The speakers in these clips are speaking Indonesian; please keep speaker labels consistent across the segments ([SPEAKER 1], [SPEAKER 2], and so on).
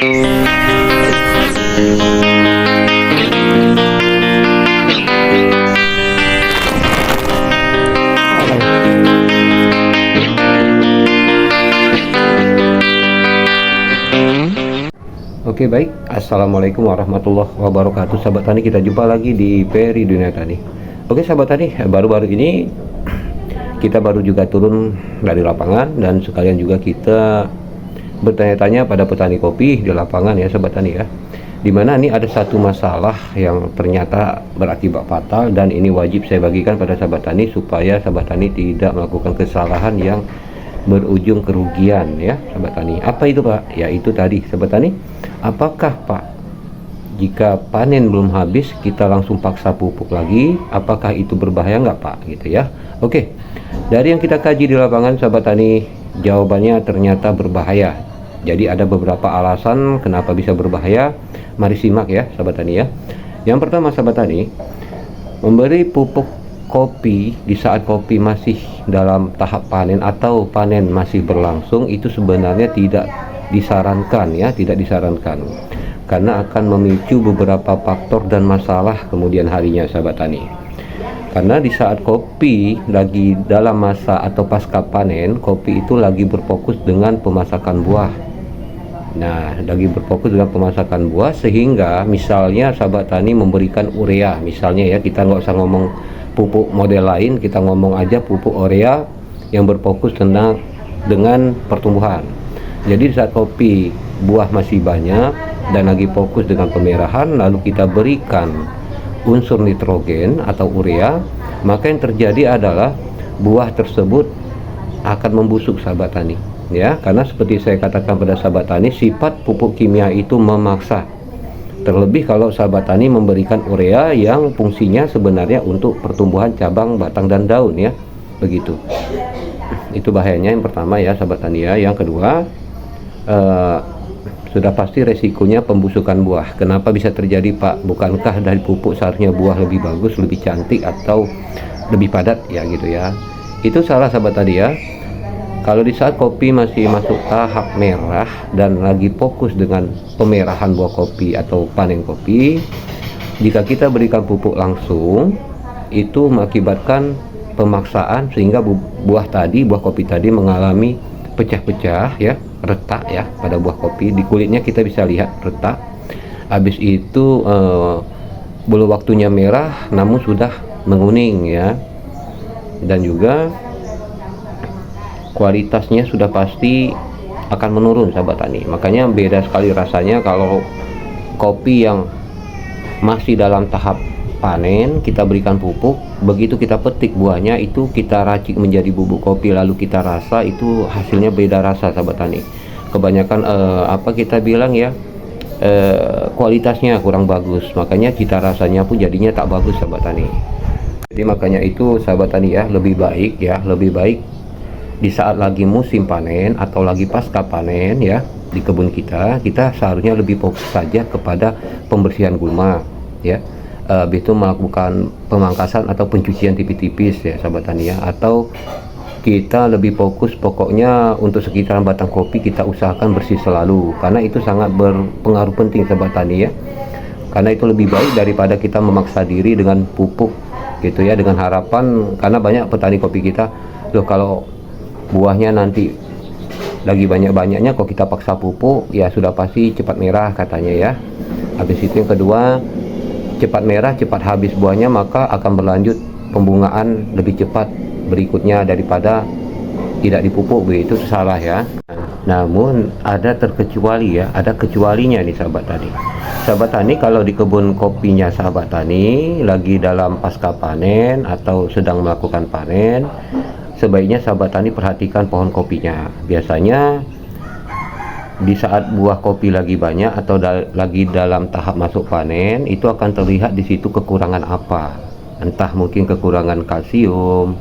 [SPEAKER 1] Oke, baik. Assalamualaikum warahmatullahi wabarakatuh. Sahabat tani, kita jumpa lagi di Peri Dunia Tani. Oke sahabat tani, baru-baru ini kita baru juga turun dari lapangan, dan sekalian juga kita bertanya-tanya pada petani kopi di lapangan ya sahabat tani ya, dimana ini ada satu masalah yang ternyata berakibat fatal, dan ini wajib saya bagikan pada sahabat tani supaya sahabat tani tidak melakukan kesalahan yang berujung kerugian ya sahabat tani. Apa itu Pak? Yaitu tadi sahabat tani, apakah Pak, jika panen belum habis kita langsung paksa pupuk lagi, apakah itu berbahaya nggak Pak gitu ya? Oke, dari yang kita kaji di lapangan sahabat tani, jawabannya ternyata berbahaya. Jadi ada beberapa alasan kenapa bisa berbahaya. Mari simak ya sahabat tani ya. Yang pertama sahabat tani, memberi pupuk kopi di saat kopi masih dalam tahap panen atau panen masih berlangsung itu sebenarnya tidak disarankan ya, tidak disarankan, karena akan memicu beberapa faktor dan masalah kemudian harinya sahabat tani. Karena di saat kopi lagi dalam masa atau pasca panen, kopi itu lagi berfokus dengan pemasakan buah. Nah, lagi berfokus dengan pemasakan buah, sehingga misalnya sahabat tani memberikan urea misalnya ya, kita nggak usah ngomong pupuk model lain, kita ngomong aja pupuk urea yang berfokus dengan pertumbuhan. Jadi di saat kopi buah masih banyak dan lagi fokus dengan pemerahan, lalu kita berikan unsur nitrogen atau urea, maka yang terjadi adalah buah tersebut akan membusuk sahabat tani ya. Karena seperti saya katakan pada sahabat tani, sifat pupuk kimia itu memaksa, terlebih kalau sahabat tani memberikan urea yang fungsinya sebenarnya untuk pertumbuhan cabang, batang, dan daun ya, begitu. Itu bahayanya yang pertama ya sahabat tani ya. Yang kedua, sudah pasti resikonya pembusukan buah. Kenapa bisa terjadi Pak? Bukankah dari pupuk seharusnya buah lebih bagus, lebih cantik, atau lebih padat ya gitu ya? Itu salah sahabat tadi ya. Kalau di saat kopi masih masuk tahap merah dan lagi fokus dengan pemerahan buah kopi atau panen kopi, jika kita berikan pupuk langsung, itu mengakibatkan pemaksaan sehingga buah kopi tadi mengalami pecah-pecah ya, retak ya pada buah kopi. Di kulitnya kita bisa lihat retak. Habis itu belum waktunya merah namun sudah menguning ya, dan juga kualitasnya sudah pasti akan menurun sahabat tani. Makanya beda sekali rasanya kalau kopi yang masih dalam tahap panen kita berikan pupuk, begitu kita petik buahnya itu kita racik menjadi bubuk kopi lalu kita rasa, itu hasilnya beda rasa sahabat tani. Kebanyakan apa kita bilang ya, kualitasnya kurang bagus, makanya cita rasanya pun jadinya tak bagus sahabat tani. Jadi makanya itu sahabat tani ya, lebih baik di saat lagi musim panen atau lagi pasca panen ya di kebun kita seharusnya lebih fokus saja kepada pembersihan gulma ya, itu melakukan pemangkasan atau pencucian tipis-tipis ya sahabat tani ya, atau kita lebih fokus pokoknya untuk sekitaran batang kopi kita usahakan bersih selalu, karena itu sangat berpengaruh penting sahabat tani ya. Karena itu lebih baik daripada kita memaksa diri dengan pupuk gitu ya, dengan harapan, karena banyak petani kopi kita loh, kalau buahnya nanti lagi banyak-banyaknya kok kita paksa pupuk ya sudah pasti cepat merah katanya ya. Habis itu yang kedua, cepat merah cepat habis buahnya, maka akan berlanjut pembungaan lebih cepat berikutnya daripada tidak dipupuk, begitu salah ya. Namun ada terkecuali ya, ada kecualinya nih sahabat tani. Sahabat tani, kalau di kebun kopinya sahabat tani lagi dalam pasca panen atau sedang melakukan panen, sebaiknya sahabat tani perhatikan pohon kopinya. Biasanya di saat buah kopi lagi banyak atau lagi dalam tahap masuk panen, itu akan terlihat di situ kekurangan apa. Entah mungkin kekurangan kalsium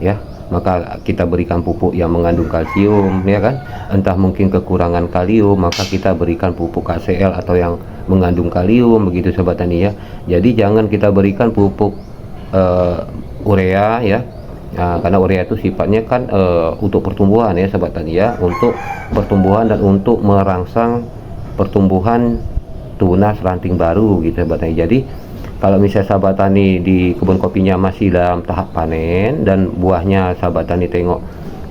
[SPEAKER 1] ya, maka kita berikan pupuk yang mengandung kalsium ya kan. Entah mungkin kekurangan kalium, maka kita berikan pupuk KCl atau yang mengandung kalium, begitu sahabat tani ya. Jadi jangan kita berikan pupuk urea ya. Nah, karena urea itu sifatnya kan untuk pertumbuhan ya sahabat tani ya, untuk pertumbuhan dan untuk merangsang pertumbuhan tunas ranting baru gitu sahabat tani. Jadi kalau misalnya sahabat tani di kebun kopinya masih dalam tahap panen dan buahnya sahabat tani tengok,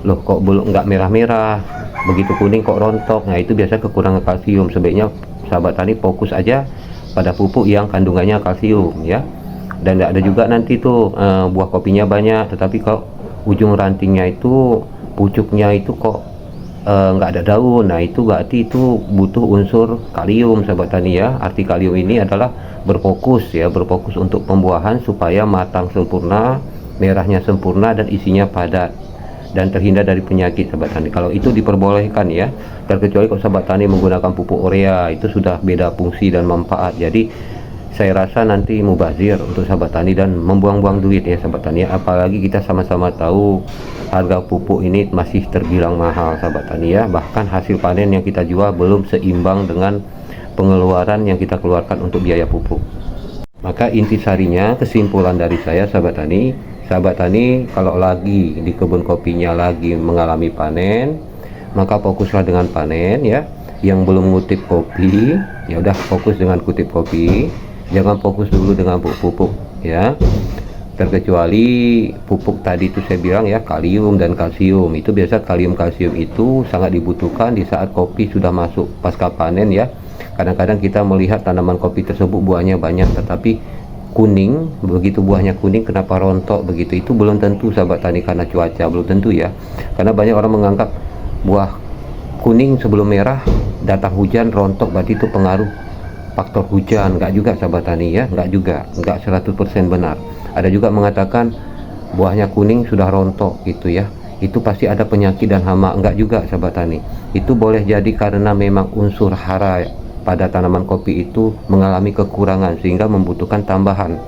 [SPEAKER 1] loh kok belum nggak merah-merah, begitu kuning kok rontok, nah itu biasa kekurangan kalsium. Sebaiknya sahabat tani fokus aja pada pupuk yang kandungannya kalsium ya. Dan ada juga nanti tuh buah kopinya banyak, tetapi kalau ujung rantingnya itu pucuknya itu kok nggak ada daun, nah itu berarti itu butuh unsur kalium sahabat tani ya. Arti kalium ini adalah berfokus ya, berfokus untuk pembuahan supaya matang sempurna, merahnya sempurna dan isinya padat dan terhindar dari penyakit sahabat tani. Kalau itu diperbolehkan ya, terkecuali kalau sahabat tani menggunakan pupuk urea, itu sudah beda fungsi dan manfaat. Jadi saya rasa nanti mubazir untuk sahabat tani dan membuang-buang duit ya sahabat tani ya. Apalagi kita sama-sama tahu harga pupuk ini masih terbilang mahal sahabat tani ya. Bahkan hasil panen yang kita jual belum seimbang dengan pengeluaran yang kita keluarkan untuk biaya pupuk. Maka intisarinya, kesimpulan dari saya sahabat tani kalau lagi di kebun kopinya lagi mengalami panen, maka fokuslah dengan panen ya. Yang belum ngutip kopi, ya udah fokus dengan kutip kopi. Jangan fokus dulu dengan pupuk ya, terkecuali pupuk tadi itu saya bilang ya, kalium dan kalsium. Itu biasa kalium kalsium itu sangat dibutuhkan di saat kopi sudah masuk pasca panen ya. Kadang-kadang kita melihat tanaman kopi tersebut buahnya banyak tetapi kuning, begitu buahnya kuning kenapa rontok begitu, itu belum tentu sahabat tani karena cuaca, belum tentu ya. Karena banyak orang menganggap buah kuning sebelum merah datang hujan rontok, berarti itu pengaruh faktor hujan. Enggak juga sahabat tani ya, enggak 100% benar. Ada juga mengatakan buahnya kuning sudah rontok gitu ya, itu pasti ada penyakit dan hama. Enggak juga sahabat tani, itu boleh jadi karena memang unsur hara pada tanaman kopi itu mengalami kekurangan sehingga membutuhkan tambahan.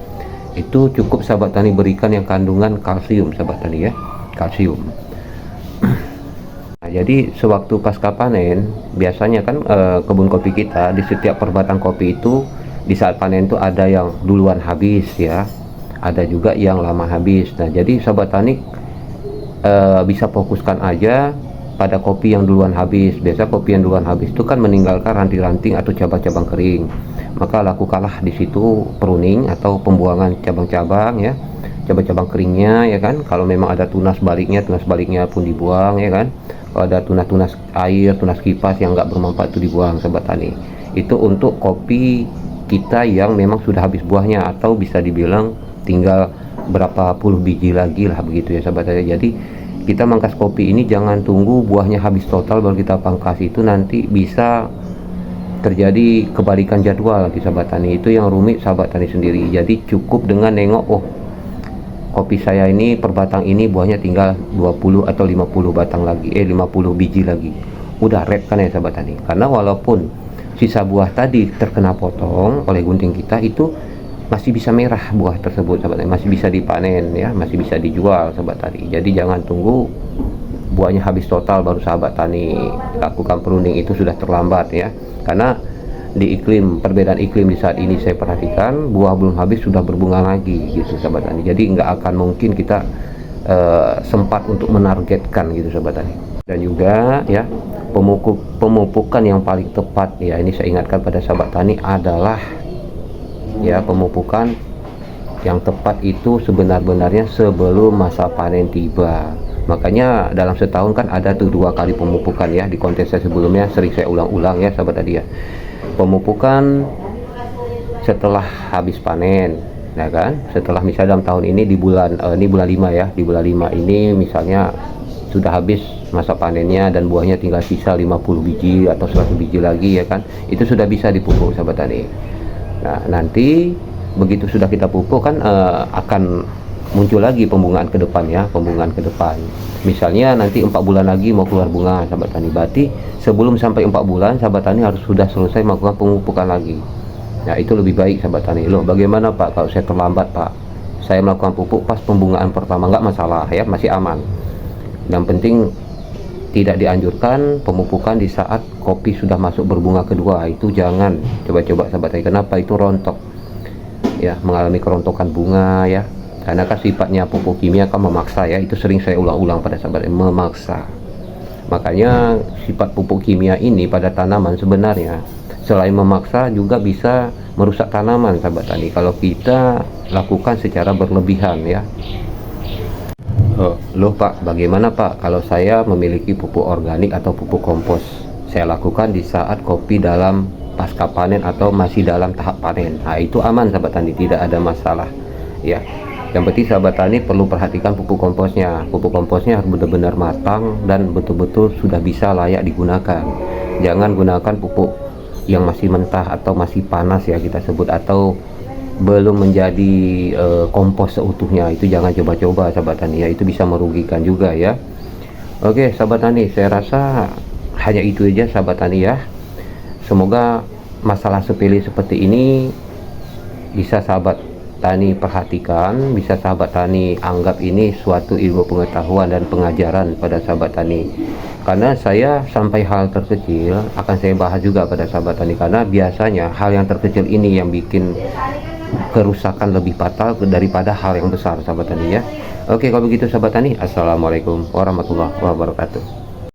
[SPEAKER 1] Itu cukup sahabat tani berikan yang kandungan kalsium sahabat tani ya, kalsium. Nah, jadi sewaktu pasca panen biasanya kan kebun kopi kita di setiap perbatang kopi itu di saat panen itu ada yang duluan habis ya, ada juga yang lama habis. Nah jadi sahabat tani bisa fokuskan aja pada kopi yang duluan habis. Biasa kopi yang duluan habis itu kan meninggalkan ranting-ranting atau cabang-cabang kering, maka lakukanlah di situ pruning atau pembuangan cabang-cabang ya, cabang-cabang keringnya ya kan. Kalau memang ada tunas baliknya pun dibuang ya kan. Kalau ada tunas-tunas air, tunas kipas yang nggak bermanfaat itu dibuang sahabat tani. Itu untuk kopi kita yang memang sudah habis buahnya atau bisa dibilang tinggal berapa puluh biji lagi lah begitu ya sahabat tani. Jadi kita mangkas kopi ini jangan tunggu buahnya habis total baru kita pangkas, itu nanti bisa terjadi kebalikan jadwal di sahabat tani. Itu yang rumit sahabat tani sendiri. Jadi cukup dengan nengok, oh kopi saya ini per batang ini buahnya tinggal 20 atau 50 batang lagi, 50 biji lagi, udah red kan ya sahabat tani. Karena walaupun sisa buah tadi terkena potong oleh gunting kita, itu masih bisa merah buah tersebut sahabat tani, masih bisa dipanen ya, masih bisa dijual sahabat tani. Jadi jangan tunggu buahnya habis total baru sahabat tani lakukan pruning, itu sudah terlambat ya. Karena di perbedaan iklim di saat ini saya perhatikan buah belum habis sudah berbunga lagi gitu sahabat tani. Jadi nggak akan mungkin kita sempat untuk menargetkan gitu sahabat tani. Dan juga ya pemupukan yang paling tepat ya, ini saya ingatkan pada sahabat tani adalah ya, pemupukan yang tepat itu sebenar-benarnya sebelum masa panen tiba. Makanya dalam setahun kan ada tuh 2 kali pemupukan ya. Di konten saya sebelumnya sering saya ulang-ulang ya sahabat tadi ya. Pemupukan setelah habis panen, ya kan? Setelah misalnya dalam tahun ini di bulan ini bulan 5 ya, di bulan 5 ini misalnya sudah habis masa panennya dan buahnya tinggal sisa 50 biji atau 100 biji lagi ya kan, itu sudah bisa dipupuk sahabat tani. Nah nanti begitu sudah kita pupuk kan akan muncul lagi pembungaan ke depan ya, pembungaan ke depan. Misalnya nanti 4 bulan lagi mau keluar bunga sahabat tani, berarti sebelum sampai 4 bulan sahabat tani harus sudah selesai melakukan pemupukan lagi. Nah itu lebih baik sahabat tani. Loh bagaimana Pak kalau saya terlambat Pak, saya melakukan pupuk pas pembungaan pertama, nggak masalah ya, masih aman. Yang penting tidak dianjurkan pemupukan di saat kopi sudah masuk berbunga kedua, itu jangan coba-coba sahabat tani. Kenapa? Itu rontok ya, mengalami kerontokan bunga ya, karena kan sifatnya pupuk kimia kan memaksa ya. Itu sering saya ulang-ulang pada sahabat, memaksa. Makanya sifat pupuk kimia ini pada tanaman sebenarnya selain memaksa juga bisa merusak tanaman, sahabat tani, kalau kita lakukan secara berlebihan ya. Loh Pak, bagaimana Pak kalau saya memiliki pupuk organik atau pupuk kompos? Saya lakukan di saat kopi dalam pasca panen atau masih dalam tahap panen. Nah, itu aman sahabat tani, tidak ada masalah ya. Yang penting sahabat tani perlu perhatikan pupuk komposnya. Pupuk komposnya harus benar-benar matang dan betul-betul sudah bisa layak digunakan. Jangan gunakan pupuk yang masih mentah atau masih panas ya kita sebut, atau belum menjadi kompos seutuhnya. Itu jangan coba-coba sahabat tani ya, itu bisa merugikan juga ya. Oke sahabat tani, saya rasa hanya itu aja sahabat tani ya. Semoga masalah sepele seperti ini bisa sahabat tani perhatikan, bisa sahabat tani anggap ini suatu ilmu pengetahuan dan pengajaran pada sahabat tani. Karena saya sampai hal terkecil akan saya bahas juga pada sahabat tani, karena biasanya hal yang terkecil ini yang bikin kerusakan lebih fatal daripada hal yang besar sahabat tani ya. Oke, kalau begitu sahabat tani, assalamualaikum warahmatullahi wabarakatuh.